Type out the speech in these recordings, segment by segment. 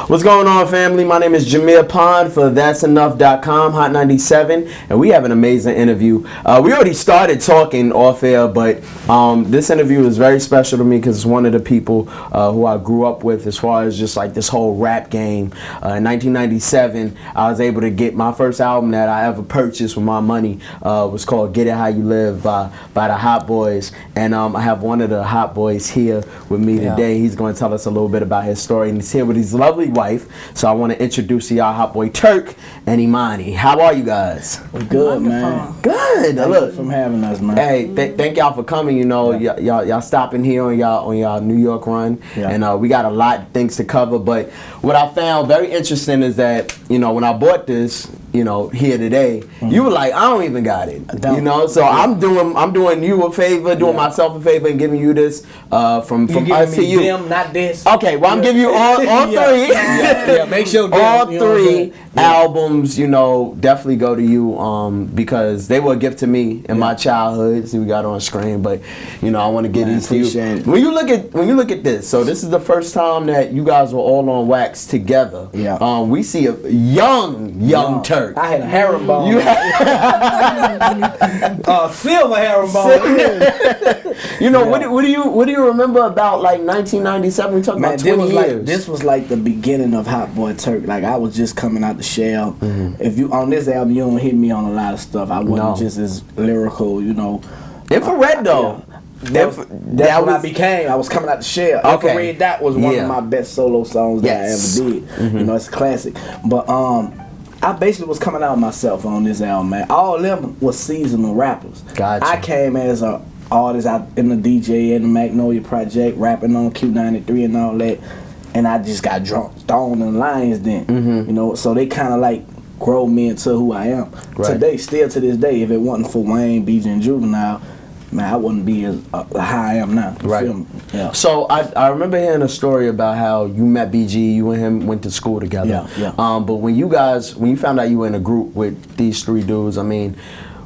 What's going on, family? My name is Jameer Pond for That'sEnough.com, Hot 97, and we have an amazing interview. We already started talking off air, but this interview is very special to me because it's one of the people who I grew up with as far as just like this whole rap game. In 1997, I was able to get my first album that I ever purchased with my money. Was called Get It How You Live by the Hot Boys, and I have one of the Hot Boys here with me today. He's going to tell us a little bit about his story, and he's here with his lovely wife. So I want to introduce to y'all Hot Boy Turk and Imani. How are you guys? We're good, man. Good. Thank you for having us, man. Hey, thank y'all for coming. You know, y'all stopping here on y'all New York run, and we got a lot of things to cover. But what I found very interesting is that, you know, when I bought this, you know, here today, you were like, I don't even got it. You know, so I'm doing you a favor, doing myself a favor, and giving you this from us to you. Them, not this. Okay, well I'm giving you all three. Make sure all three albums, you know, definitely go to you because they were a gift to me in my childhood. See, we got on screen, but you know, I want to get these to you. When you look at this, so this is the first time that you guys were all on wax together. Yeah. We see a young Turk. I had a herringbone. You had silver herringbone. You know, what do you remember about like 1997? We talking about 20 years. This was like the beginning of Hot Boy Turk. Like I was just coming out the shell. If you on this album, you don't hit me on a lot of stuff. I wasn't just as lyrical, you know. Infrared though. That's what I became. I was coming out the shell. Okay. Infrared, that was one of my best solo songs that I ever did. You know, it's a classic. But I basically was coming out myself on this album, man. All of them was seasonal rappers. Gotcha. I came as a artist out in the DJ in the Magnolia Project, rapping on Q93 and all that, and I just got thrown in the Lions Den. You know, so they kind of like grow me into who I am. Today, still to this day, if it wasn't for Wayne, BG, and Juvenile, man, I wouldn't be as high I am now. You feel me? Yeah. So I remember hearing a story about how you met BG, you and him went to school together. But when you found out you were in a group with these three dudes, I mean,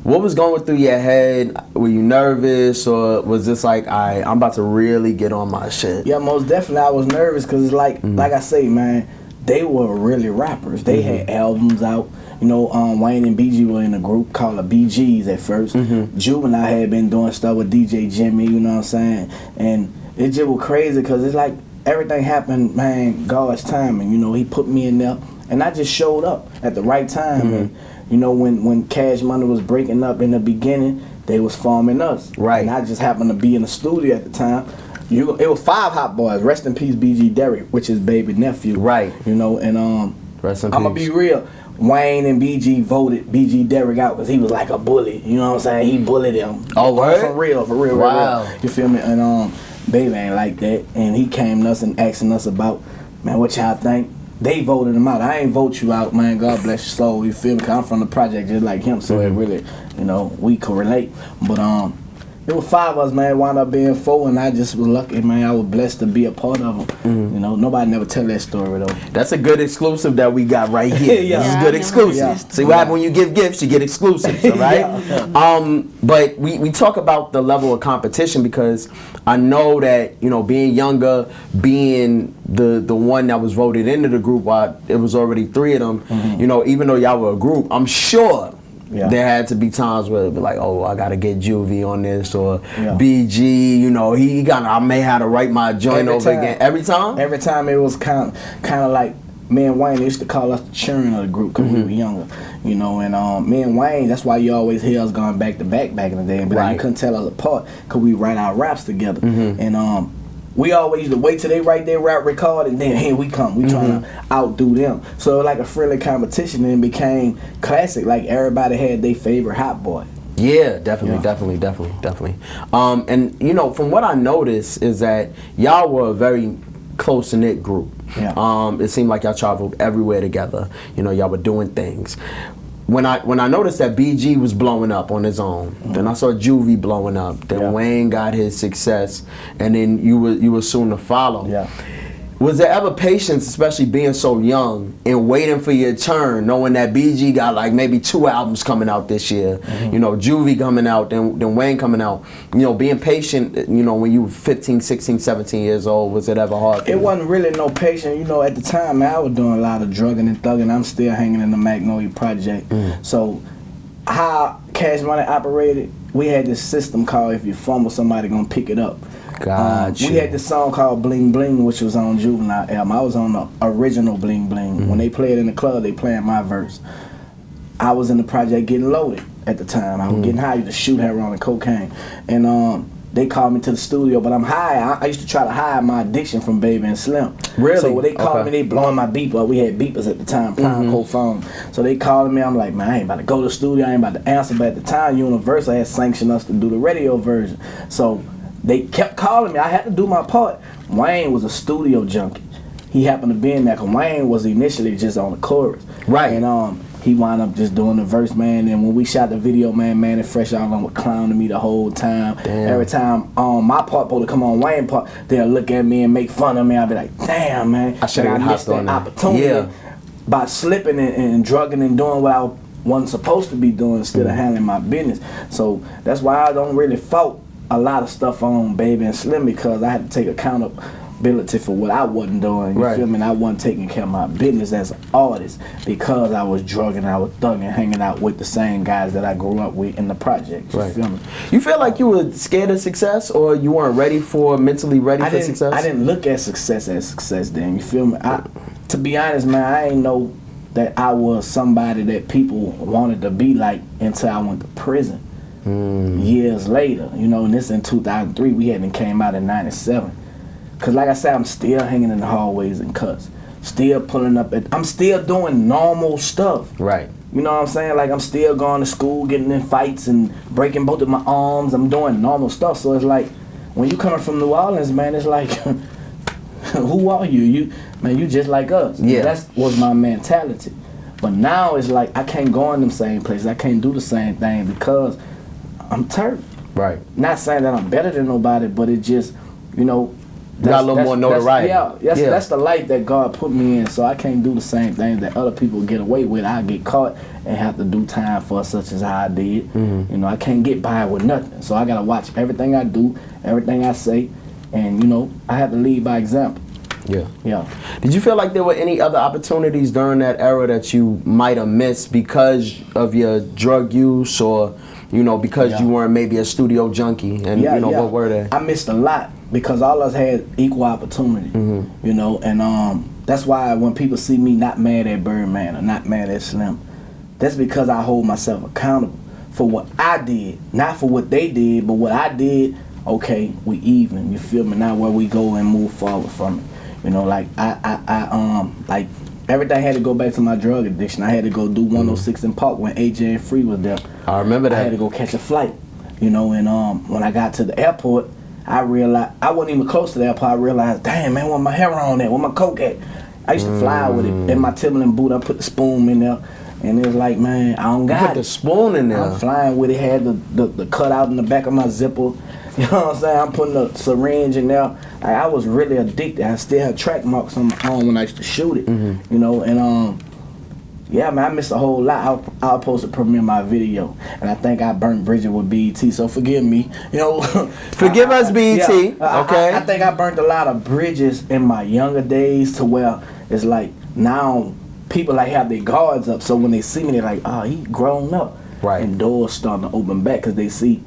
what was going through your head? Were you nervous, or was this like, I'm about to really get on my shit? Yeah, most definitely I was nervous because it's like I say, man, they were really rappers. They had albums out. You know, Wayne and BG were in a group called the BGs at first. Juvenile had been doing stuff with DJ Jimmy, you know what I'm saying? And it just was crazy because it's like everything happened, man, God's timing. You know, he put me in there, and I just showed up at the right time. And, you know, when Cash Money was breaking up in the beginning, they was forming us. Right. And I just happened to be in the studio at the time. It was 5 Hot Boys. Rest in peace, BG Derrick, which is baby nephew. Right. You know, and Rest in I'm gonna be real. Wayne and BG voted BG Derrick out because he was like a bully. You know what I'm saying? He bullied him. Oh, word? For real. Wow. Real. You feel me? And baby ain't like that. And he came to us and asking us about, man, what y'all think? They voted him out. I ain't vote you out, man. God bless your soul. You feel me? Cause I'm from the project just like him, so it really, you know, we could relate. But it was 5 of us, man. Wound up being 4, and I just was lucky, man. I was blessed to be a part of them. You know, nobody never tell that story though. That's a good exclusive that we got right here. This is good exclusive. See what happens when you give gifts, you get exclusives, all right? But we talk about the level of competition because I know that, you know, being younger, being the one that was voted into the group, while it was already 3 of them, you know, even though y'all were a group, I'm sure there had to be times where it'd be like, oh, I gotta get Juvie on this, or BG, you know, I may have to write my joint over again. Every time? Every time it was kind of like, me and Wayne, they used to call us the churn of the group because we were younger, you know, and me and Wayne, that's why you always hear us going back to back in the day, but like, you couldn't tell us apart because we write our raps together, and we always used to wait till they write their rap record, and then here we come. We trying to outdo them. So it was like a friendly competition, and it became classic. Like everybody had their favorite Hot Boy. Yeah, definitely. And you know, from what I noticed is that y'all were a very close-knit group. It seemed like y'all traveled everywhere together. You know, y'all were doing things. When I noticed that BG was blowing up on his own, then I saw Juvie blowing up, then Wayne got his success, and then you were soon to follow. Was there ever patience, especially being so young and waiting for your turn, knowing that BG got like maybe 2 albums coming out this year, you know, Juvie coming out, then Wayne coming out, you know, being patient, you know, when you were 15, 16, 17 years old, was it ever hard for you? It wasn't really no patience, you know, at the time, man, I was doing a lot of drugging and thugging. I'm still hanging in the Magnolia Project. So how Cash Money operated, we had this system called if you fumble, somebody gonna pick it up. Gotcha. We had this song called Bling Bling, which was on Juvenile album. I was on the original Bling Bling. When they play it in the club, they playing my verse. I was in the project getting loaded at the time. I was getting high to shoot heroin and cocaine. And they called me to the studio, but I'm high. I used to try to hide my addiction from Baby and Slim. Really? So when they called me, they blowing my beep up. We had beepers at the time, prime code phone. So they called me. I'm like, man, I ain't about to go to the studio. I ain't about to answer. But at the time, Universal had sanctioned us to do the radio version. So they kept calling me. I had to do my part. Wayne was a studio junkie. He happened to be in there because Wayne was initially just on the chorus. Right. And he wound up just doing the verse, man. And when we shot the video, man and Fresh Out was clowning me the whole time. Damn. Every time my part supposed to come on Wayne part, they'll look at me and make fun of me. I'll be like, damn, man. I should have missed that opportunity by slipping and drugging and doing what I wasn't supposed to be doing instead of handling my business. So that's why I don't really fault a lot of stuff on Baby and Slim, because I had to take accountability for what I wasn't doing. You feel me? And I wasn't taking care of my business as an artist because I was drugging, I was thugging, hanging out with the same guys that I grew up with in the project. You feel me? You feel like you were scared of success, or you weren't mentally ready for success? I didn't look at success as success then. You feel me? To be honest, man, I ain't know that I was somebody that people wanted to be like until I went to prison. Years later, you know, and this in 2003, we hadn't came out in 97. Cause like I said, I'm still hanging in the hallways and cuts, still pulling up I'm still doing normal stuff. Right. You know what I'm saying? Like I'm still going to school, getting in fights and breaking both of my arms. I'm doing normal stuff. So it's like, when you coming from New Orleans, man, it's like, who are you? You just like us. Yeah. That was my mentality. But now it's like, I can't go in them same places. I can't do the same thing because I'm Turk. Right. Not saying that I'm better than nobody, but it just, you know, got a little more notoriety. That's the life that God put me in, so I can't do the same things that other people get away with. I get caught and have to do time for such as how I did. You know, I can't get by with nothing, so I gotta watch everything I do, everything I say, and you know, I have to lead by example. Yeah. Did you feel like there were any other opportunities during that era that you might have missed because of your drug use, or you know, because you weren't maybe a studio junkie? And you know, what were they? I missed a lot because all of us had equal opportunity. You know, and that's why when people see me not mad at Birdman or not mad at Slim, that's because I hold myself accountable for what I did, not for what they did, but what I did. Okay, we even. You feel me? Now where we go and move forward from it. You know, like like everything had to go back to my drug addiction. I had to go do 106 in Park when AJ and Free was there. I remember that. I had to go catch a flight. You know, and when I got to the airport, I realized I wasn't even close to the airport. I realized, damn man, where my heroin at? Where my coke at? I used to fly with it in my Timberland boot. I put the spoon in there, and it was like, man, I don't got it. Put the spoon in there. I'm flying with it. Had the cutout in the back of my zipper. You know what I'm saying? I'm putting a syringe in there. Like, I was really addicted. I still have track marks on my arm when I used to shoot it. You know, and yeah, man, I missed a whole lot. I was supposed to premiere my video, and I think I burnt bridges with BET. So forgive me. You know, forgive us, BET. Yeah, okay. I think I burnt a lot of bridges in my younger days to where it's like now people like have their guards up. So when they see me, they're like, oh, he grown up. Right. And doors starting to open back because they see.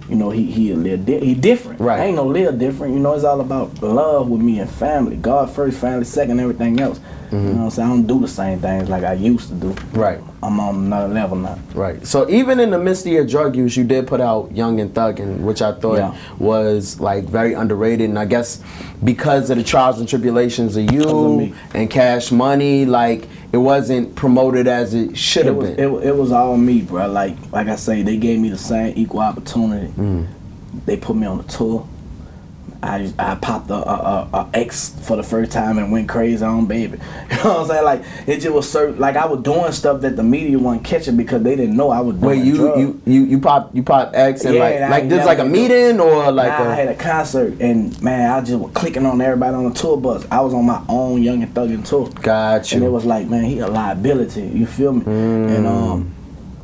You know, he a little he different. Right. I ain't no little different. You know, it's all about love with me and family. God first, family second, everything else. You know what I'm saying? I don't do the same things like I used to do. Right. I'm on another level now. Right. So even in the midst of your drug use, you did put out Young and Thuggin', which I thought was like very underrated. And I guess because of the trials and tribulations of you and Cash Money, like it wasn't promoted as it should have been. It was all me, bro. Like I say, they gave me the same equal opportunity. They put me on a tour. I popped a X for the first time and went crazy on baby. You know what I'm saying? Like it just was certain. Like I was doing stuff that the media wasn't catching because they didn't know I was doing. Wait, you popped X and like this like a meeting or like I had a concert and man, I just was clicking on everybody on the tour bus. I was on my own Young and Thuggin' tour. Gotcha. And it was like, man, he a liability. You feel me? And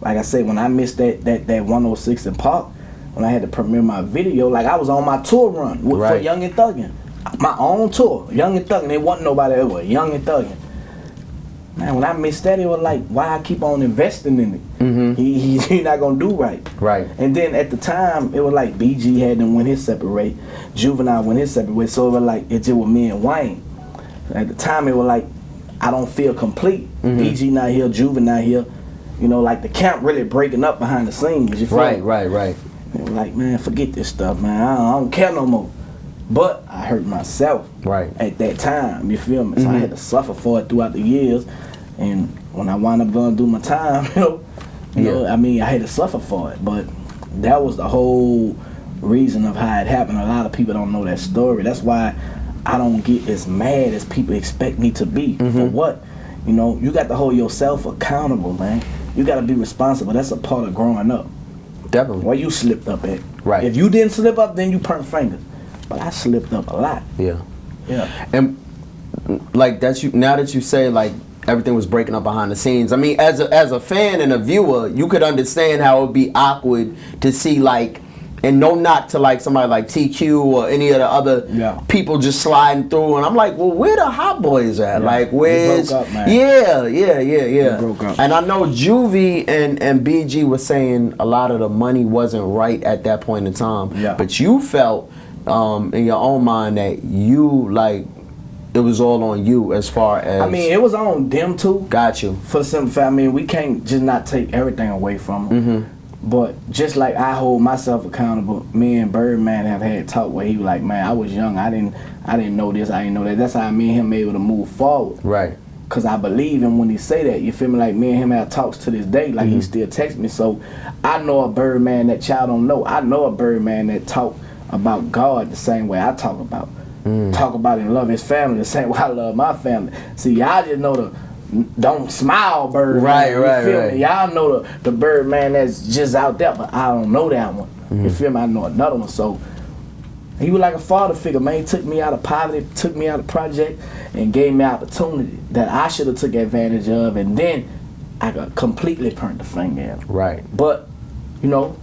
like I said, when I missed that 106 in Park. When I had to premiere my video, like I was on my tour run for Young and Thuggin'. My own tour, Young and Thuggin'. There wasn't nobody else, Young and Thuggin'. Man, when I missed that, it was like, why I keep on investing in it? Mm-hmm. He not gonna do right. Right. And then at the time, it was like BG had to win his separate way, Juvenile win his separate way. So it was like, it just was me and Wayne. At the time, it was like, I don't feel complete. Mm-hmm. BG not here, Juvenile not here. You know, like the camp really breaking up behind the scenes. You feel me? Right. And like, man, forget this stuff, man. I don't care no more. But I hurt myself at that time, you feel me? So I had to suffer for it throughout the years. And when I wound up going to do my time, you know, I mean, I had to suffer for it. But that was the whole reason of how it happened. A lot of people don't know that story. That's why I don't get as mad as people expect me to be. For what? You know, you got to hold yourself accountable, man. You got to be responsible. That's a part of growing up. Definitely. Where you slipped up at. Right. If you didn't slip up, then you burnt fingers. But I slipped up a lot. Yeah. Yeah. And like that's you. Now that you say like everything was breaking up behind the scenes, I mean, as a fan and a viewer, you could understand how it would be awkward to see like, and no knock to like somebody like TQ or any of the other people just sliding through, and I'm like, well, where the hot boys at? Yeah. Like, where's? Broke up, man. Yeah. Broke up. And I know Juvie and BG was saying a lot of the money wasn't right at that point in time. Yeah. But you felt in your own mind that you like it was all on you as far as. I mean, it was on them too. Got you. For the simple fact, I mean, we can't just not take everything away from them. But just like I hold myself accountable, me and Birdman have had talk where he was like, man, I was young, I didn't know this, I didn't know that. That's how me and him able to move forward. Right. Cause I believe him when he say that. You feel me? Like me and him have talks to this day. Like he still texts me. So I know a Birdman that y'all don't know. I know a Birdman that talk about God the same way I talk about. Talk about and love his family the same way I love my family. See, y'all just know the don't smile Birdman. Right. Y'all know the Birdman that's just out there, but I don't know that one. You feel me? I know another one. So he was like a father figure, man. He took me out of poverty, took me out of project, and gave me opportunity that I should have took advantage of, and then I got completely burnt the finger at him. Right. But, you know,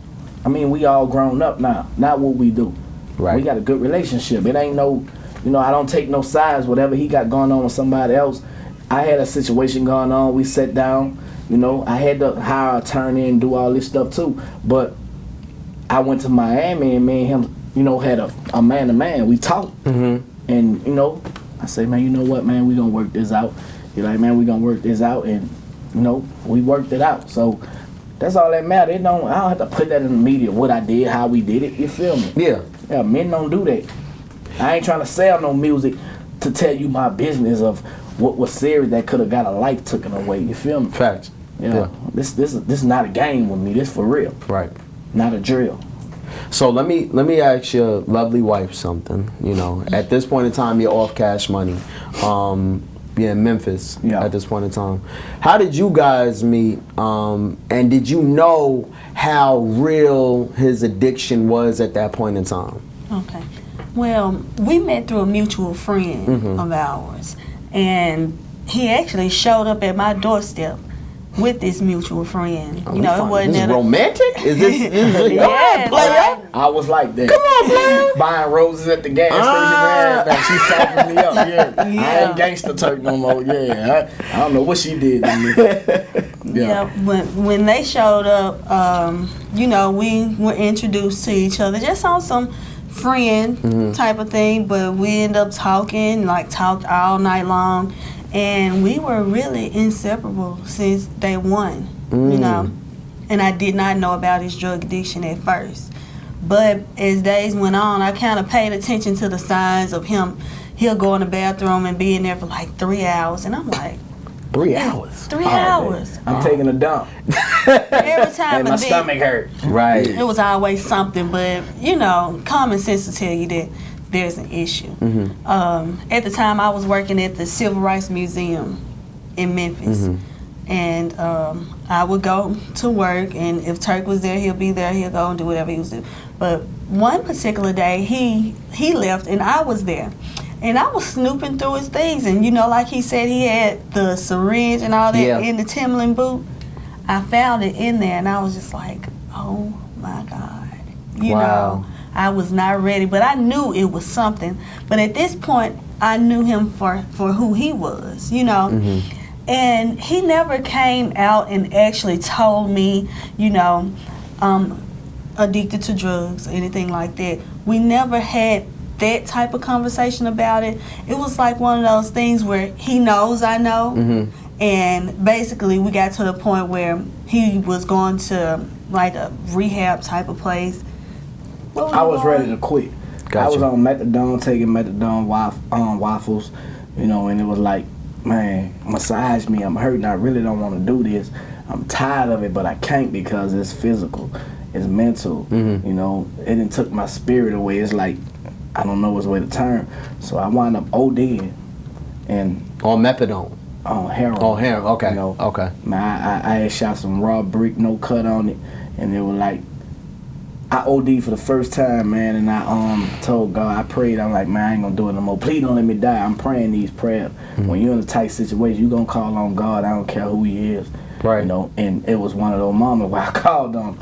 I mean, we all grown up now. Not what we do. Right. We got a good relationship. It ain't no, you know, I don't take no sides. Whatever he got going on with somebody else, I had a situation going on. We sat down. You know, I had to hire an attorney and do all this stuff too. But I went to Miami and me and him, you know, had a man-to-man. We talked. And, you know, I say, man, you know what, man, we gonna work this out. You're like, man, we gonna work this out. And, you know, we worked it out. So that's all that matters. I don't have to put that in the media, what I did, how we did it. You feel me? Yeah, men don't do that. I ain't trying to sell no music to tell you my business of what was serious that could have got a life taken away. You feel me? Facts. Yeah. This is not a game with me. This for real. Right. Not a drill. So let me ask your lovely wife something. You know, at this point in time, you're off Cash Money. You're in Memphis at this point in time. How did you guys meet? And did you know how real his addiction was at that point in time? Okay. Well, we met through a mutual friend of ours, and he actually showed up at my doorstep with this mutual friend. Oh, you know, it wasn't this romantic? Is this yeah, player? I was like that. Come on, player. Buying roses at the gas station. She softened me up. I ain't gangster Turk no more. I don't know what she did to me. When they showed up, you know, we were introduced to each other just on some friend type of thing, but we ended up talked all night long. And we were really inseparable since day one, you know. And I did not know about his drug addiction at first. But as days went on, I kind of paid attention to the signs of him. He'll go in the bathroom and be in there for like 3 hours. And I'm like, 3 hours? 3 hours. I'm taking a dump. Every time and my stomach hurt. Right. It was always something, but, you know, common sense to tell you that there's an issue. At the time, I was working at the Civil Rights Museum in Memphis. And I would go to work, and if Turk was there, he'll be there. He'll go and do whatever he was doing. But one particular day, he left, and I was there. And I was snooping through his things, and like he said, he had the syringe and all that in the Timberland boot. I found it in there, and I was just like, oh my God. You know, I was not ready, but I knew it was something. But at this point, I knew him for who he was, And he never came out and actually told me, addicted to drugs or anything like that. We never had that type of conversation about it. It was like one of those things where he knows I know, and basically we got to the point where he was going to like a rehab type of place. I was ready to quit. Gotcha. I was on methadone, taking methadone waffles, and it was like, man, massage me, I'm hurting, I really don't want to do this. I'm tired of it, but I can't because it's physical, it's mental, It done took my spirit away. It's like, I don't know which way to turn. So I wound up ODing. And on methadone? On heroin. Oh, heroin, okay. Okay. Man, I had shot some raw brick, no cut on it, and it was like, I OD'd for the first time, man, and I told God, I prayed, I'm like, man, I ain't gonna do it no more. Please don't let me die. I'm praying these prayers. When you're in a tight situation, you gonna call on God. I don't care who he is. Right. And it was one of those moments where I called on him.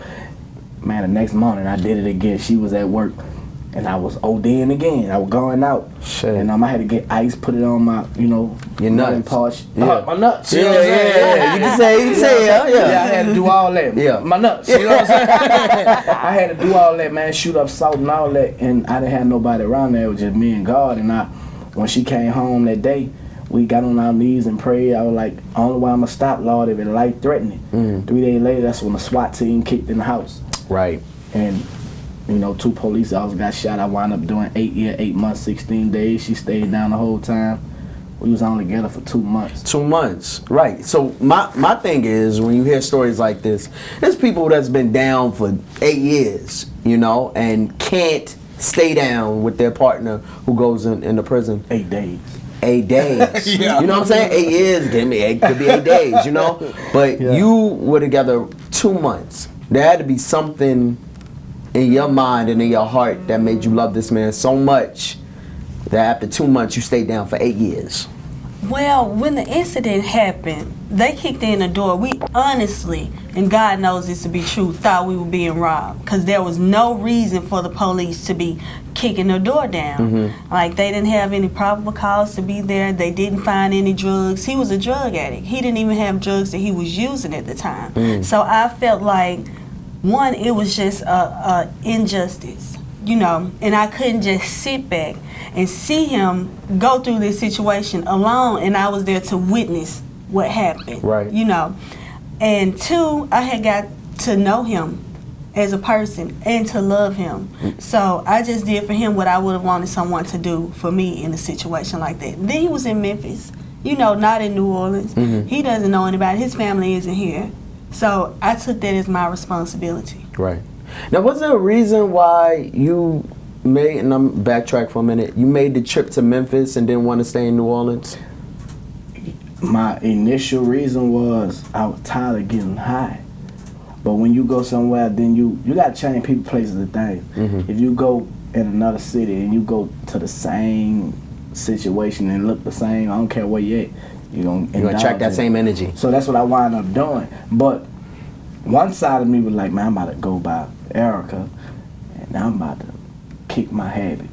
Man, the next morning I did it again. She was at work, and I was ODing again. I was going out. Shit. And I had to get ice, put it on my, your nuts. Parts. Yeah. My nuts. Yeah. You can say, yeah. Yeah, I had to do all that. Yeah. My nuts. You know what I'm saying? I had to do all that, man, shoot up salt and all that, and I didn't have nobody around there. It was just me and God. And when she came home that day, we got on our knees and prayed. I was like, only way I'm going to stop, Lord, if it's life-threatening. 3 days later, that's when the SWAT team kicked in the house. Right. And 2 police officers got shot. I wound up doing 8 years, 8 months, 16 days. She stayed down the whole time. We was only together for 2 months. 2 months, right. So my thing is, when you hear stories like this, there's people that's been down for 8 years, and can't stay down with their partner who goes into prison. 8 days. 8 days. Yeah. You know what I'm saying? 8 years, it could be 8 days, But you were together 2 months. There had to be something in your mind and in your heart that made you love this man so much that after 2 months you stayed down for 8 years. Well, when the incident happened, they kicked in the door. We honestly, and God knows this to be true, thought we were being robbed because there was no reason for the police to be kicking the door down. Like, they didn't have any probable cause to be there. They didn't find any drugs. He was a drug addict. He didn't even have drugs that he was using at the time. So I felt like, one, it was just a injustice, and I couldn't just sit back and see him go through this situation alone, and I was there to witness what happened. Right. And 2, I had got to know him as a person and to love him. So I just did for him what I would have wanted someone to do for me in a situation like that. Then he was in Memphis, not in New Orleans. He doesn't know anybody. His family isn't here. So I took that as my responsibility. Right. Now, was there a reason why you made, and I'm backtrack for a minute, you made the trip to Memphis and didn't want to stay in New Orleans? My initial reason was I was tired of getting high. But when you go somewhere, then you got to change people, places, and things. If you go in another city and you go to the same situation and look the same, I don't care where you're at, you're gonna attract that same energy. So that's what I wound up doing. But one side of me was like, man, I'm about to go by Erica, and I'm about to kick my habit.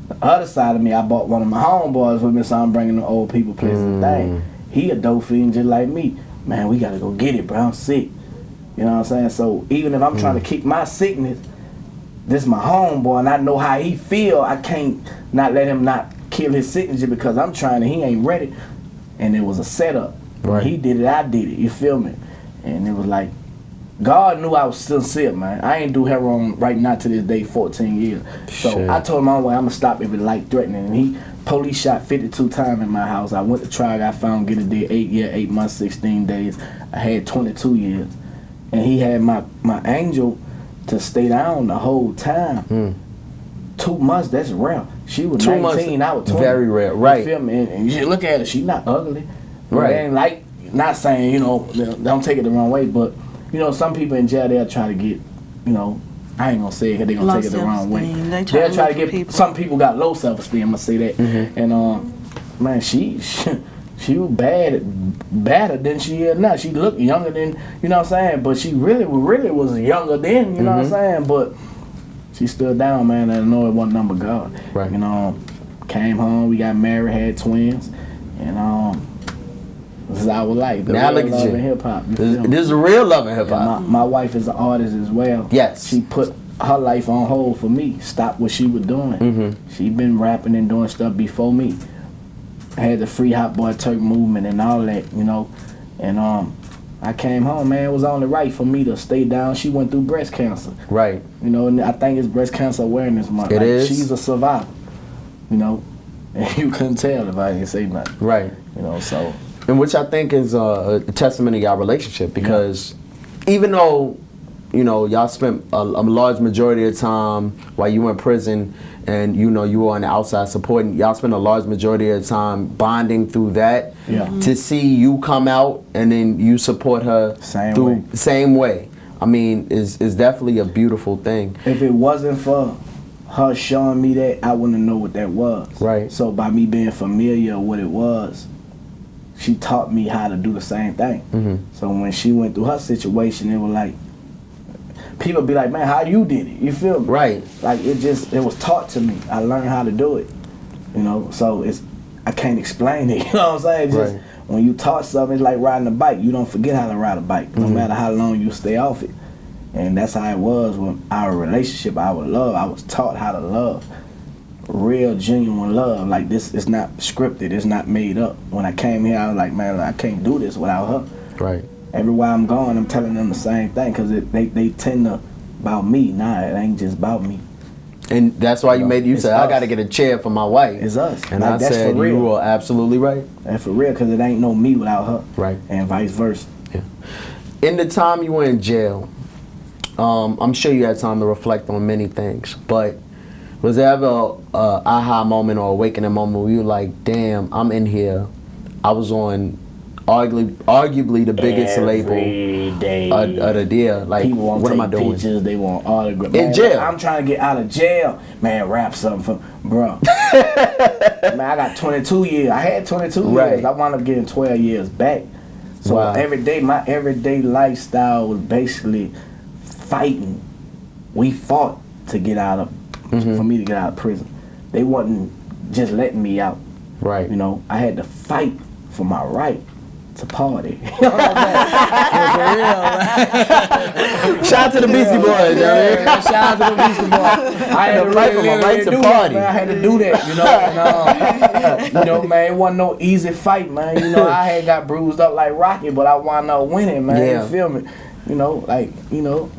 The other side of me, I bought one of my homeboys with me, so I'm bringing the old people, places, and things. He a dope fiend just like me. Man, we gotta go get it, bro. I'm sick. You know what I'm saying? So even if I'm trying to kick my sickness, this is my homeboy, and I know how he feel. I can't not let him not kill his signature because I'm trying and he ain't ready. And it was a setup. Right. He did it, I did it. You feel me? And it was like, God knew I was sincere, man. I ain't do heroin right now to this day, 14 years. So Shit. I told him, I'm gonna stop if it's life threatening. And police shot 52 times in my house. I went to trial, got found, get a day, 8 years, 8 months, 16 days. I had 22 years. And he had my angel to stay down the whole time. 2 months, that's rare. She was 2 19, months, I was 20. very rare, right. You feel me? And you look at her, she not ugly. Right. And like, not saying, you know, don't take it the wrong way, but, you know, some people in jail, they'll try to get, you know, I ain't gonna say it because they're gonna take it the wrong way. They'll try to get people. Some people got low self-esteem, I'm gonna say that. And, man, she was badder than she is now. She looked younger than, you know what I'm saying? But she really was younger then, you know what I'm saying? But she stood down, man, and I know it wasn't number God. Right. You know, came home, we got married, had twins, and this is our life. Now look at you. Hip hop. This is real love in hip hop. My wife is an artist as well. Yes. She put her life on hold for me. Stopped what she was doing. She been rapping and doing stuff before me. I had the Free Hot Boy Turk movement and all that, you know. And I came home, man. It was only right for me to stay down. She went through breast cancer. Right. You know, and I think it's Breast Cancer Awareness Month. It is. She's a survivor. You know, and you couldn't tell if I didn't say nothing. Right. You know, so. And which I think is a testament of y'all relationship, because even though, you know, y'all spent a large majority of the time while you were in prison and, you know, you were on the outside supporting, y'all spent a large majority of the time bonding through that. Yeah. To see you come out and then you support her same way. I mean, is definitely a beautiful thing. If it wasn't for her showing me that, I wouldn't know what that was. Right. So by me being familiar with what it was, she taught me how to do the same thing. So when she went through her situation, it was like, people be like, man, how you did it? You feel me? Right. Like it was taught to me. I learned how to do it. You know, so I can't explain it. You know what I'm saying? Just when you taught something, it's like riding a bike. You don't forget how to ride a bike, no matter how long you stay off it. And that's how it was with our relationship, our love. I was taught how to love. Real, genuine love. Like, this is not scripted. It's not made up. When I came here, I was like, man, I can't do this without her. Right. Everywhere I'm going, I'm telling them the same thing, because they tend to about me. Nah, it ain't just about me. And that's why you said, I got to get a chair for my wife. It's us. And like, I that's said, for real. you were absolutely right. And for real, because it ain't no me without her. Right. And vice versa. Yeah. In the time you were in jail, I'm sure you had time to reflect on many things, but was there ever a aha moment or awakening moment where you were like, damn, I'm in here. I was on arguably the biggest label of the deal. Like, people want what to am I take doing? pictures, they want autographs. In jail. I'm trying to get out of jail. Man, rap something for, bro. Man, I got 22 years. I had 22 years. I wound up getting 12 years back. So my everyday lifestyle was basically fighting. We fought to get out of, for me to get out of prison. They wasn't just letting me out. Right. You know, I had to fight for my right to party. You know what I'm saying? For real. Shout out to the Beastie Boys, Shout out to the Beastie Boys. I had to fight for my right to party. Man, I had to do that, you know. And, you know, man, it wasn't no easy fight, man. You know, I had got bruised up like Rocky, but I wound up winning, man. Yeah. You feel me? You know, like, you know.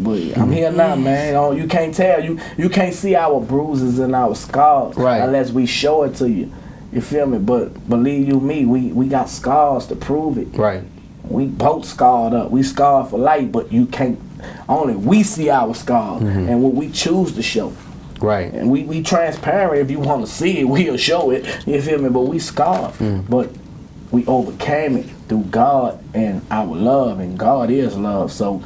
But I'm here now, man. You can't tell. You can't see our bruises and our scars unless we show it to you. You feel me? But believe you me, we got scars to prove it. Right. We both scarred up. We scarred for life, but you can't. Only we see our scars and what we choose to show. Right. And we transparent. If you want to see it, we'll show it. You feel me? But we scarred. But we overcame it through God and our love, and God is love. So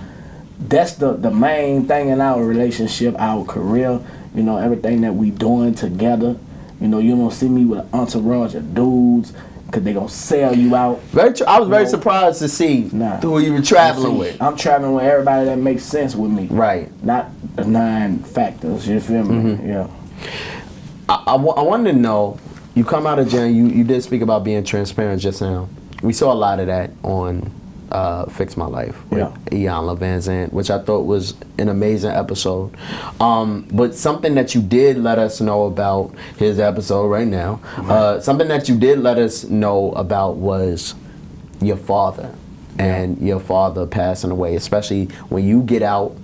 that's the main thing in our relationship, our career, you know, everything that we doing together. You know, you don't see me with an entourage of dudes, because they going to sell you out. I was very surprised to see who you were traveling with. I'm traveling with everybody that makes sense with me. Right. Not the 9 factors, you feel me? Yeah. I wanted to know, you come out of jail, you did speak about being transparent just now. We saw a lot of that on Fix My Life with Iyanla Vanzant, which I thought was an amazing episode. But something that you did let us know about, here's the episode right now, something that you did let us know about was your father and your father passing away, especially when you get out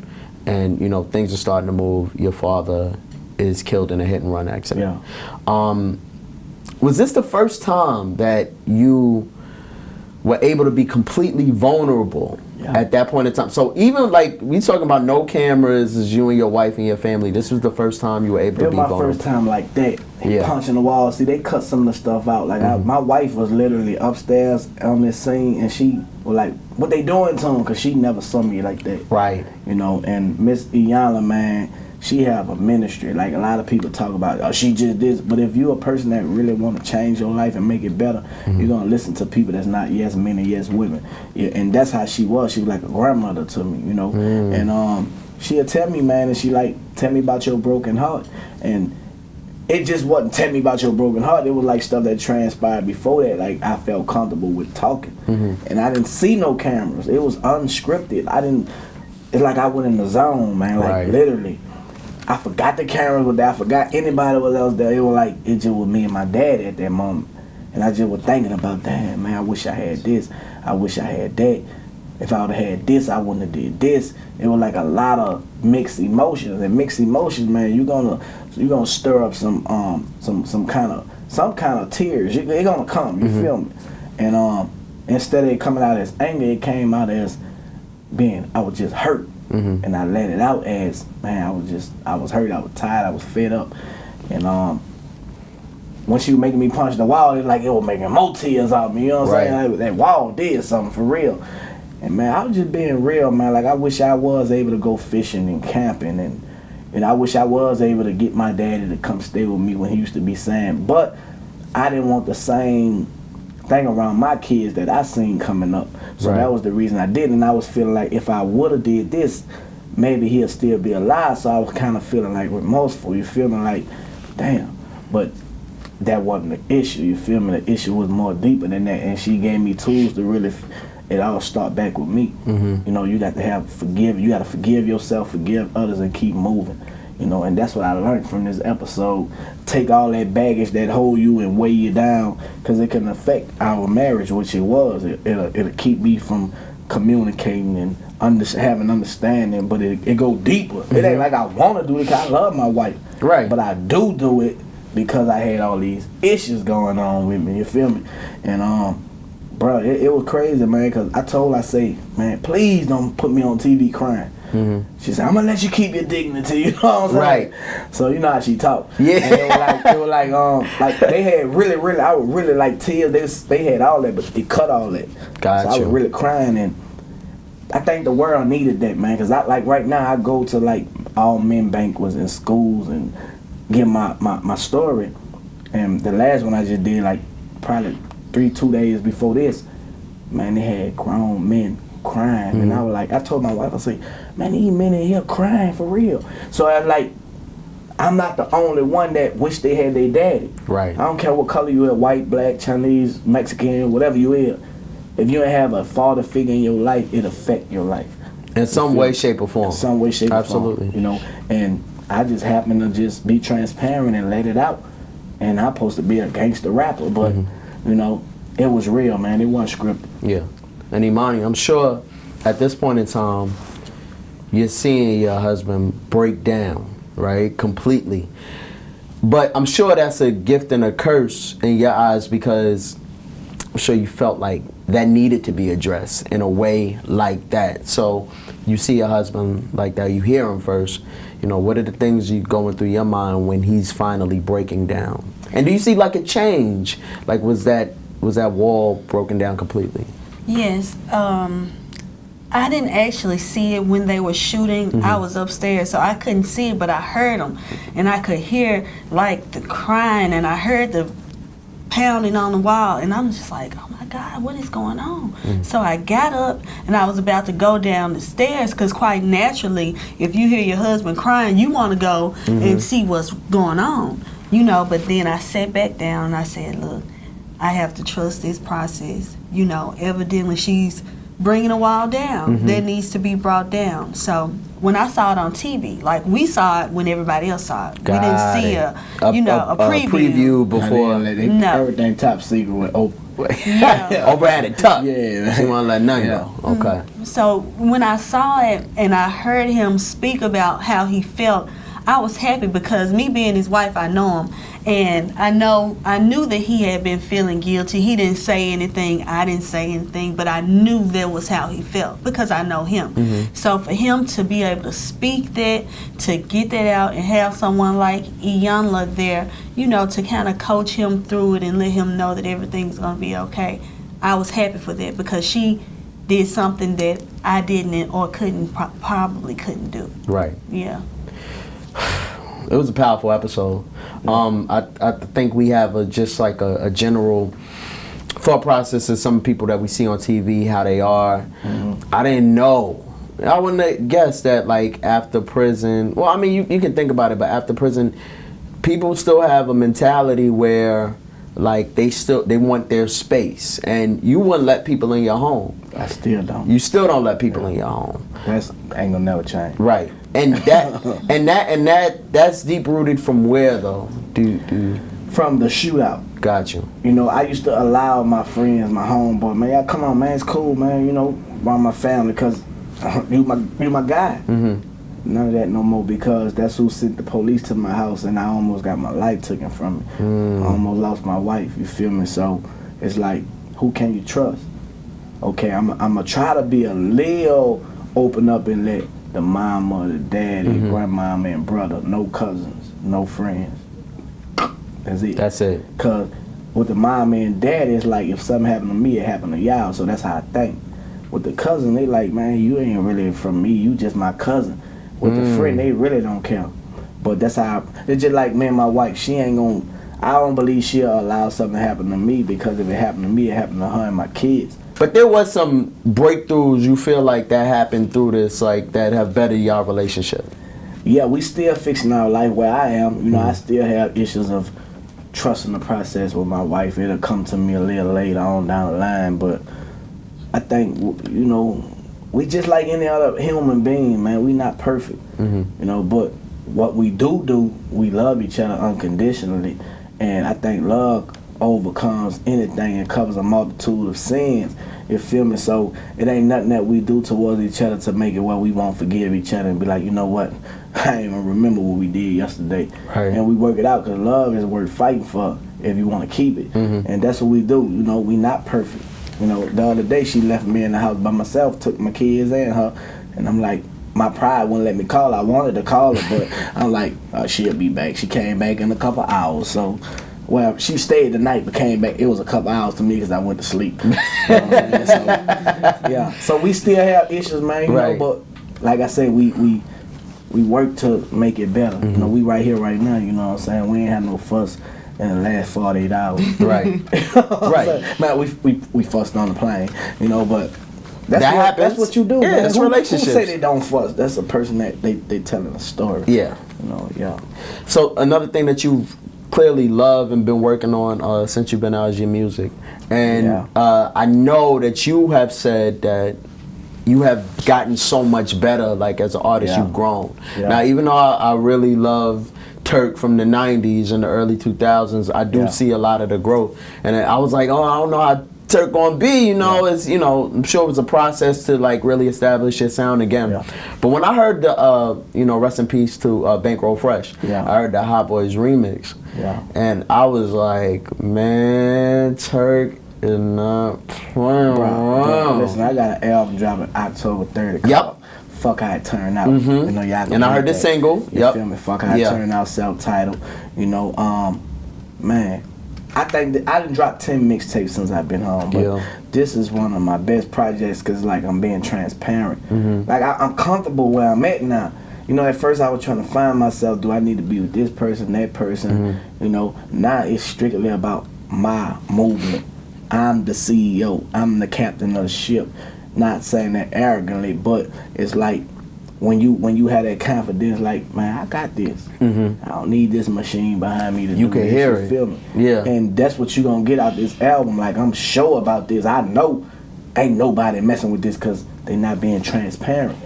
and, you know, things are starting to move, your father is killed in a hit and run accident. Was this the first time that you were able to be completely vulnerable Yeah. at that point in time. So even like we talking about no cameras, is you and your wife and your family. This was the first time you were able It to was be my vulnerable. first time like that. Yeah. Punching the wall. See, they cut some of the stuff out. Like my wife was literally upstairs on this scene, and she was like, "What they doing to him?" Because she never saw me like that. Right. You know, and Miss Iyanla, man, she have a ministry. Like a lot of people talk about, oh, she just this. But if you're a person that really want to change your life and make it better, you're gonna listen to people that's not yes men and yes women. Yeah, and that's how she was. She was like a grandmother to me, you know. And she'll tell me, man, and she like tell me about your broken heart. And it just wasn't tell me about your broken heart. It was like stuff that transpired before that. Like I felt comfortable with talking, and I didn't see no cameras. It was unscripted. I didn't. It's like I went in the zone, man. Like Right. literally. I forgot the cameras were there. I forgot anybody was else there. It was like, it just was me and my dad at that moment. And I just was thinking about, damn, man, I wish I had this. I wish I had that. If I would have had this, I wouldn't have did this. It was like a lot of mixed emotions. And mixed emotions, man, you're gonna stir up some kind of tears. They're gonna come, you feel me? And instead of it coming out as anger, it came out as I was just hurt. And I let it out as, man, I was hurt, I was tired, I was fed up. And when she was making me punch the wall, it was making more tears out of me, you know what I'm saying? Like, that wall did something for real. And man, I was just being real, man. Like I wish I was able to go fishing and camping, and I wish I was able to get my daddy to come stay with me when he used to be saying, but I didn't want the same thing around my kids that I seen coming up. So that was the reason I did. And I was feeling like if I would have did this, maybe he'll still be alive. So I was kind of feeling like remorseful. You feeling like, damn. But that wasn't the issue. You feel me? The issue was more deeper than that. And she gave me tools to really, it all start back with me. You know, you got to you got to forgive yourself, forgive others, and keep moving. You know, and that's what I learned from this episode. Take all that baggage that hold you and weigh you down, because it can affect our marriage, which it was. It'll keep me from communicating and having understanding, but it go deeper. It ain't like I want to do it because I love my wife. Right. But I do it because I had all these issues going on with me, you feel me? And bro, it was crazy, man, because I say, man, please don't put me on TV crying. She said, I'm gonna let you keep your dignity, you know what I'm saying? Right. So you know how she talk. Yeah. And it was like they had really, I was really like tears. They had all that, but they cut all that. Gotcha. So I was really crying, and I think the world needed that, man. Cause right now I go to like all men banquets in schools and give my story. And the last one I just did, like probably 2 days before this, man, they had grown men crying. And I told my wife, I said, man, these men in here crying for real. So I'm not the only one that wish they had their daddy. Right. I don't care what color you are, white, black, Chinese, Mexican, whatever you is. If you ain't have a father figure in your life, it affect your life. In some way, shape, or form. In some way, shape, or form. Absolutely. You know, and I just happen to just be transparent and let it out. And I'm supposed to be a gangster rapper, but, you know, it was real, man. It wasn't scripted. Yeah. And Imani, I'm sure at this point in time, you're seeing your husband break down, right? Completely. But I'm sure that's a gift and a curse in your eyes, because I'm sure you felt like that needed to be addressed in a way like that. So you see your husband like that, you hear him first. You know, what are the things you going through your mind when he's finally breaking down? And do you see like a change? Like was that wall broken down completely? Yes. I didn't actually see it when they were shooting. I was upstairs, so I couldn't see it, but I heard them. And I could hear, like, the crying, and I heard the pounding on the wall. And I'm just like, oh, my God, what is going on? So I got up, and I was about to go down the stairs, because quite naturally, if you hear your husband crying, you want to go and see what's going on. You know, but then I sat back down, and I said, look, I have to trust this process. You know, evidently she's bringing a wall down that needs to be brought down. So when I saw it on TV, like we saw it when everybody else saw it. We didn't see a preview before. No. Everything top secret with Oprah. Yeah. Oprah had it tough. Yeah. She won't let nothing go. Okay. So when I saw it and I heard him speak about how he felt, I was happy because me being his wife, I know him, and I knew that he had been feeling guilty. He didn't say anything, I didn't say anything, but I knew that was how he felt because I know him. So for him to be able to speak that, to get that out, and have someone like Iyanla there, you know, to kind of coach him through it and let him know that everything's gonna be okay. I was happy for that because she did something that I didn't or probably couldn't do. Right. Yeah. It was a powerful episode. I think we have just like a general thought process of some people that we see on TV, how they are. I didn't know. I wouldn't have guessed that, like, after prison, well, I mean, you can think about it, but after prison, people still have a mentality where, like, they want their space, and you wouldn't let people in your home. I still don't. You still don't let people in your home. That's ain't gonna never change. Right. And that's deep rooted from where though? From the shootout. Got you. You know, I used to allow my friends, my homeboy, man, yeah, come on, man, it's cool, man. You know, around my family, cause you my guy. None of that no more because that's who sent the police to my house, and I almost got my life taken from me. I almost lost my wife. You feel me? So it's like, who can you trust? Okay, I'm gonna try to be a little open up and let the mama, the daddy, grandmama, and brother, no cousins, no friends. That's it. That's it. Cause with the mama and daddy, it's like if something happened to me, it happened to y'all. So that's how I think. With the cousin, they like, man, you ain't really from me. You just my cousin. With the friend, they really don't care. But that's how. It's just like me and my wife. She ain't gonna. I don't believe she'll allow something to happen to me because if it happened to me, it happened to her and my kids. But there was some breakthroughs you feel like that happened through this, like that have bettered y'all relationship. Yeah, we still fixing our life where I am. You know, I still have issues of trusting the process with my wife. It'll come to me a little later on down the line, but I think, you know, we just like any other human being, man. We not perfect, you know, but what we do, we love each other unconditionally, and I think love overcomes anything and covers a multitude of sins. You feel me? So it ain't nothing that we do towards each other to make it where we won't forgive each other and be like, you know what, I ain't even remember what we did yesterday. Right. And we work it out because love is worth fighting for if you want to keep it. And that's what we do. You know, we not perfect. You know, the other day she left me in the house by myself, took my kids and her, and I'm like, my pride wouldn't let me call her. I wanted to call her, but I'm like, she'll be back. She came back in a couple hours, so. Well, she stayed the night but came back. It was a couple hours to me because I went to sleep. You know what I mean? So, yeah. So we still have issues, man. You know, but like I say, we work to make it better. You know, we right here right now. You know what I'm saying? We ain't had no fuss in the last 48 hours. Right. Right. Man, we fussed on the plane. You know, but that happens. That's what you do. Yeah, man. it's relationships. Who say they don't fuss? That's a person that they telling a story. Yeah. You know. Yeah. So another thing that you've clearly love and been working on since you've been out is your music, and I know that you have said that you have gotten so much better, like as an artist. You've grown. Now, even though I really love Turk from the 90s and the early 2000s, I do see a lot of the growth, and I was like, oh, I don't know how Turk gonna be, you know. It's, you know, I'm sure it was a process to like really establish your sound again. But when I heard the you know, rest in peace to Bankroll Fresh, I heard the Hot Boys remix, and I was like, man, Turk is not playing around. Listen, I got an album dropping October 30th. Fuck How It Turned Out. You know, y'all. And I heard the single. You feel me? Fuck How It Turned Out, self-titled. You know, man. I think that I done dropped 10 mixtapes since I've been home, but this is one of my best projects because, like, I'm being transparent. Like, I'm comfortable where I'm at now. You know, at first I was trying to find myself. Do I need to be with this person, that person? You know, now it's strictly about my movement. I'm the CEO. I'm the captain of the ship. Not saying that arrogantly, but it's like, when you have that confidence, like, man, I got this. I don't need this machine behind me to do this. You can hear it. Feel me? Yeah. And that's what you gonna get out this album. Like, I'm sure about this. I know ain't nobody messing with this because they not being transparent.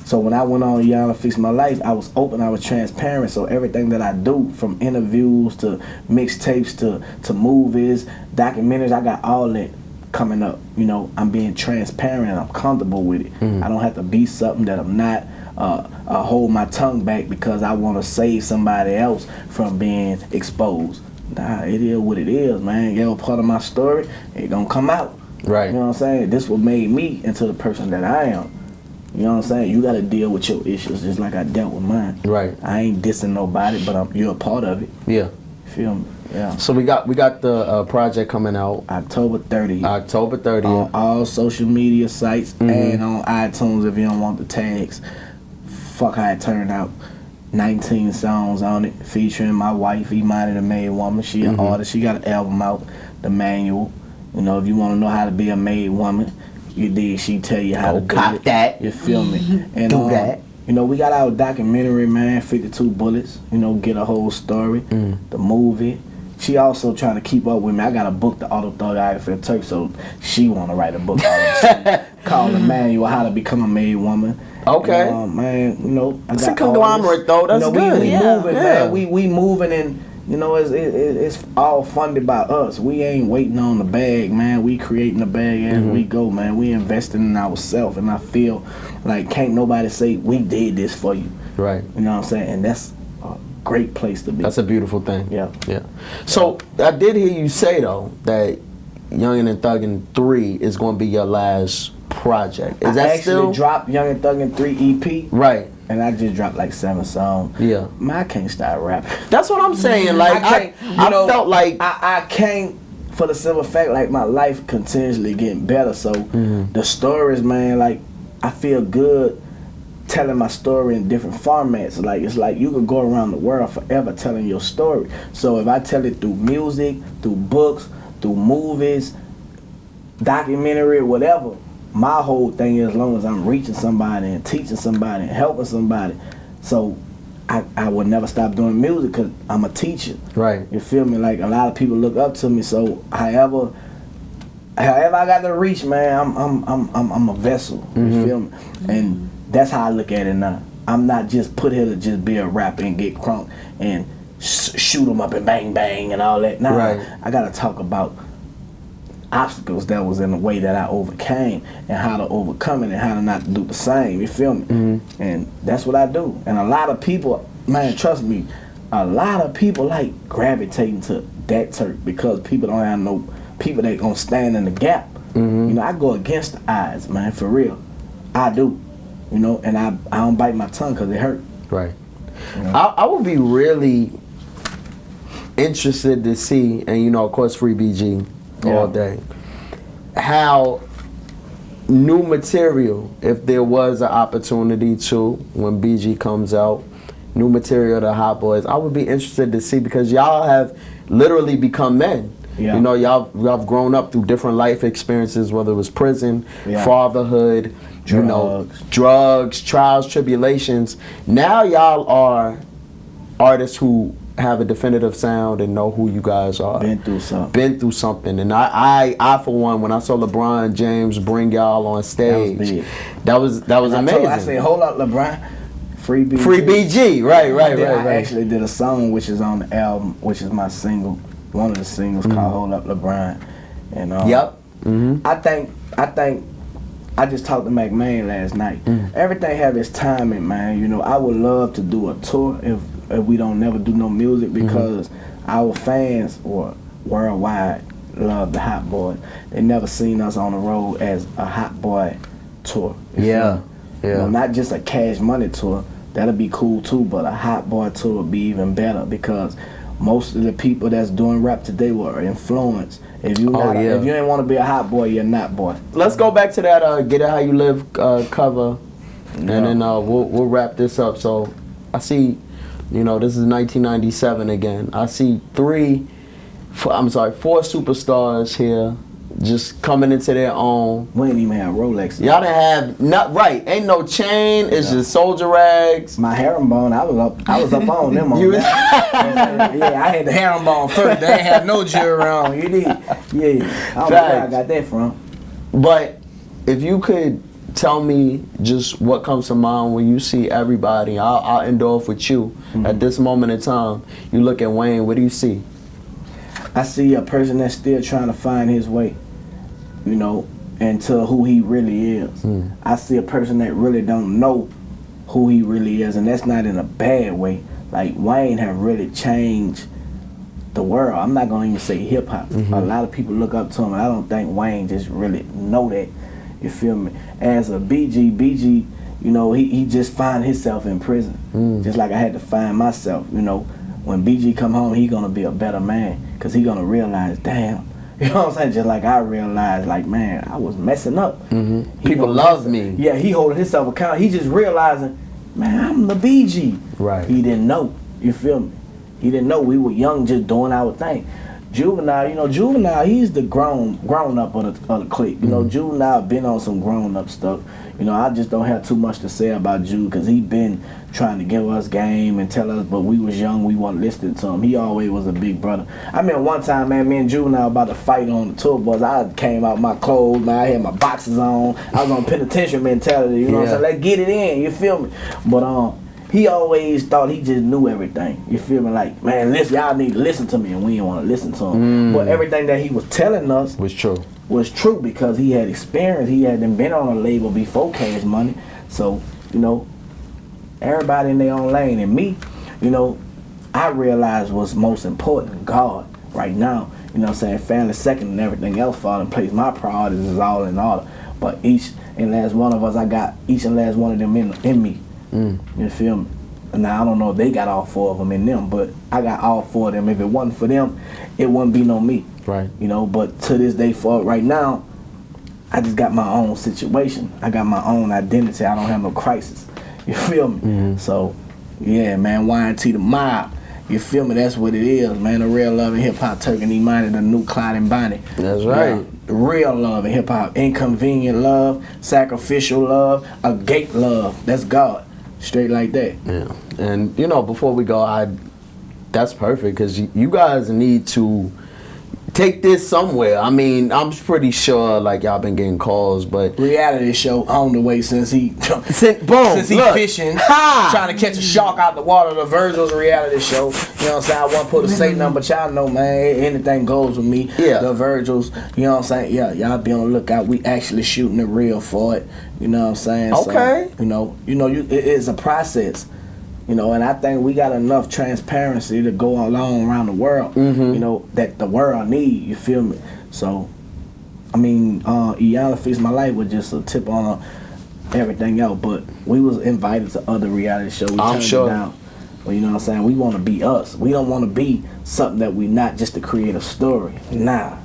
So when I went on Iyanla Fix My Life, I was open, I was transparent. So everything that I do, from interviews to mixtapes to movies, documentaries, I got all that coming up. You know, I'm being transparent and I'm comfortable with it. I don't have to be something that I'm not. Hold my tongue back because I want to save somebody else from being exposed. Nah, it is what it is, man. You're a part of my story. It gonna come out. Right. You know what I'm saying? This what made me into the person that I am. You know what I'm saying? You got to deal with your issues just like I dealt with mine. Right. I ain't dissing nobody, but you're a part of it. Yeah. Feel me? Yeah. So we got the project coming out October 30th. October 30th. On all social media sites and on iTunes if you don't want the tags. Fuck how it turned out. 19 songs on it featuring my wife, Imani the Made Woman. She an artist. She got an album out, The Manual. You know, if you want to know how to be a made woman, you dig, she tell you how to do cop it. that. You feel me? And Do that. You know, we got our documentary, man, 52 Bullets. You know, get a whole story. The movie. She also trying to keep up with me. I got a book, the autobiography of Turk, so she want to write a book called The Manual, How to Become a Made Woman. Okay. And, man, you know, I It's got a conglomerate, though. That's good. We Yeah. moving, man. We moving, and you know, it's all funded by us. We ain't waiting on the bag, man. We creating the bag as we go, man. We investing in ourselves, and I feel like can't nobody say we did this for you. Right. You know what I'm saying? And that's a great place to be. That's a beautiful thing. Yeah. Yeah. So I did hear you say though that Youngin' and Thuggin' 3 is going to be your last project. Is that I actually still dropped Young and Thuggin' 3 EP, right? and I just dropped like 7 songs. Yeah. Man, I can't start rapping. That's what I'm saying. Like I felt like I can't, for the simple fact like my life continuously getting better. So the stories, man, like I feel good telling my story in different formats. Like it's like you could go around the world forever telling your story. So if I tell it through music, through books, through movies, documentary, whatever, my whole thing is as long as I'm reaching somebody and teaching somebody and helping somebody. So I would never stop doing music because I'm a teacher. right. You feel me? Like a lot of people look up to me. So however I got to reach, man, I'm a vessel. You feel me? And that's how I look at it now. I'm not just put here to just be a rapper and get crunk and shoot them up and bang bang and all that. Nah, Right. I gotta talk about obstacles that was in the way that I overcame and how to overcome it and how to not do the same. You feel me? And that's what I do. And a lot of people, man, trust me, a lot of people like gravitating to that Turk because people don't have no people that gonna stand in the gap. You know, I go against the odds, man, for real. I do. You know, and I don't bite my tongue because it hurt. Right. You know? I would be really interested to see, and you know, of course, Free BG all day, how new material, if there was an opportunity to, when BG comes out, new material to Hot Boys, I would be interested to see because y'all have literally become men. Yeah. You know, y'all have grown up through different life experiences, whether it was prison, fatherhood, you know, drugs, trials, tribulations. Now y'all are artists who have a definitive sound and know who you guys are. Been through something. Been through something. And I for one, when I saw LeBron James bring y'all on stage, that was amazing. I said, hold up, LeBron. Free BG. Free BG, right. I actually did a song which is on the album, which is my single, one of the singles called Hold Up LeBron. And I just talked to McMahon last night. Everything have its timing, man. You know, I would love to do a tour if we don't never do no music because our fans or worldwide love the Hot Boy. They never seen us on the road as a Hot Boy tour. You know, not just a Cash Money tour. That'll be cool too, but a Hot Boy tour would be even better because most of the people that's doing rap today were influenced. If you if you ain't want to be a hot boy, you're not boy. Let's go back to that Get It How You Live cover, and then we'll wrap this up. So I see, you know, this is 1997 again. I see four superstars here just coming into their own. We ain't even have Rolex. Y'all didn't have ain't no chain. It's just soldier rags. My herringbone, I was up on them on that. I had the herringbone first. They ain't have no jewelry on. You did. Yeah. I don't know where I got that from. But if you could tell me just what comes to mind when you see everybody, I'll end off with you. At this moment in time, you look at Wayne, what do you see? I see a person that's still trying to find his way. you know, into who he really is. I see a person that really don't know who he really is, and that's not in a bad way. Like, Wayne have really changed the world. I'm not gonna even say hip hop. A lot of people look up to him, and I don't think Wayne just really know that. You feel me? As a BG, you know, he just find himself in prison, just like I had to find myself. You know, when BG come home, he gonna be a better man, cause he gonna realize, damn. You know what I'm saying? Just like I realized, like, man, I was messing up. People love me. Yeah, he holding himself accountable. He just realizing, man, I'm the BG. Right. He didn't know. You feel me? He didn't know. We were young, just doing our thing. Juvenile, you know, Juvenile, he's the grown up of the clique. You know, Juvenile been on some grown up stuff. You know, I just don't have too much to say about Ju, because he been trying to give us game and tell us, but we was young, we weren't listening to him. He always was a big brother. I mean, one time, man, me and Juvenile about to fight on the tour bus. I came out my clothes, man, I had my boxes on. I was on penitentiary mentality, you know what I'm saying? Let's get it in, you feel me? But he always thought he just knew everything. You feel me? Like, man, listen, y'all need to listen to me, and we didn't want to listen to him. But everything that he was telling us Was true. because he had experience. He had been on a label before Cash Money. So, you know, everybody in their own lane. And me, you know, I realized what's most important, God, right now. You know what I'm saying? Family second and everything else fall in place. My priorities is all in order. But each and last one of us, I got each and last one of them in me. You feel me? Now, I don't know if they got all four of them in them, but I got all four of them. If it wasn't for them, it wouldn't be no me. Right. You know, but to this day, for right now, I just got my own situation. I got my own identity. I don't have no crisis. You feel me? So, yeah, man, YNT the mob. You feel me? That's what it is, man. The real love in hip hop, Turk and E-Money, the new Clyde and Bonnie. That's right. Yeah, real love in hip hop. Inconvenient love, sacrificial love, a gate love. That's God. Straight like that. Yeah. And, you know, before we go, that's perfect, because you guys need to take this somewhere. I mean, I'm pretty sure, like, y'all been getting calls, but reality show on the way since he since he fishing, trying to catch a shark out the water. The Virgil's reality show. You know what I'm saying? I want to put a say number, but y'all know, man, anything goes with me. Yeah. The Virgils, you know what I'm saying? Yeah, y'all be on the lookout. We actually shooting the reel for it. You know what I'm saying? Okay. So, it is a process. You know, and I think we got enough transparency to go along around the world, you know, that the world need, you feel me? So, I mean, Iyanla Fix My Life was just a tip on everything else, but we was invited to other reality shows. We turned it down. Well, you know what I'm saying? We want to be us. We don't want to be something that we not just to create a story. Nah.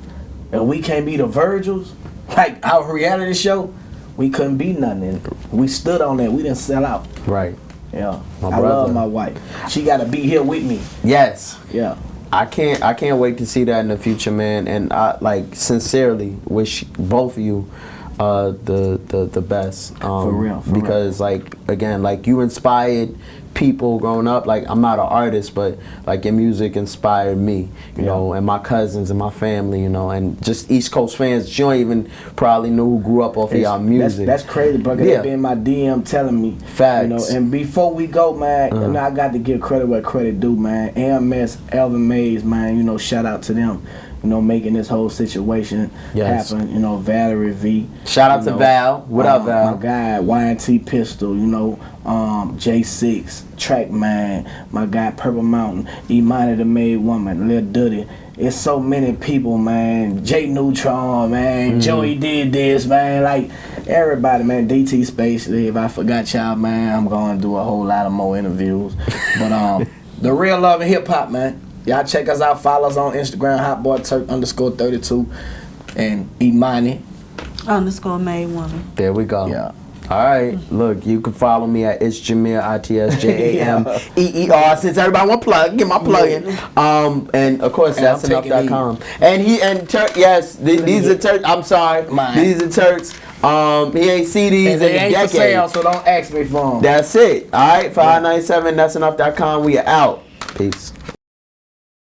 If we can't be the Virgils, like our reality show, we couldn't be nothing. We stood on that. We didn't sell out. Right. Yeah, My I brother. love my wife. She gotta be here with me. Yes. Yeah. I can't wait to see that in the future, man. And I sincerely wish both of you the best. For real. Because like, again, like, you inspired people growing up. Like, I'm not an artist, but like, your music inspired me, you know, and my cousins and my family, you know, and just East Coast fans that you don't even probably know who grew up off of y'all music. That's crazy, bro. They be in my DM telling me. Facts. You know, and before we go, man, you know, I got to give credit where credit due, man. AMS, Elvin Mays, man, you know, shout out to them. You know, making this whole situation happen. You know, Valerie V. Shout out to Val. What up, Val? My guy, YNT Pistol, you know, J6, Trackman, my guy, Purple Mountain, E-Money the Made Woman, Lil Duddy. It's so many people, man. J Neutron, man. Joey did this, man. Like, everybody, man. DT Space. If I forgot y'all, man, I'm going to do a whole lot of more interviews. But the real love in hip-hop, man. Y'all check us out. Follow us on Instagram, HotBoyTurk_32, and E-Money _Made Woman. There we go. Yeah. All right. Look, you can follow me at It's Jameer, ITSJAMEER. Since everybody want plug, get my plug in. And of course, that's enough.com. And Turk, yes, these are Turks. I'm sorry. These are Turks. He ain't see these and in they a ain't decade. for sale, so don't ask me for them. That's it. All right. 597, that's enough.com. We are out. Peace.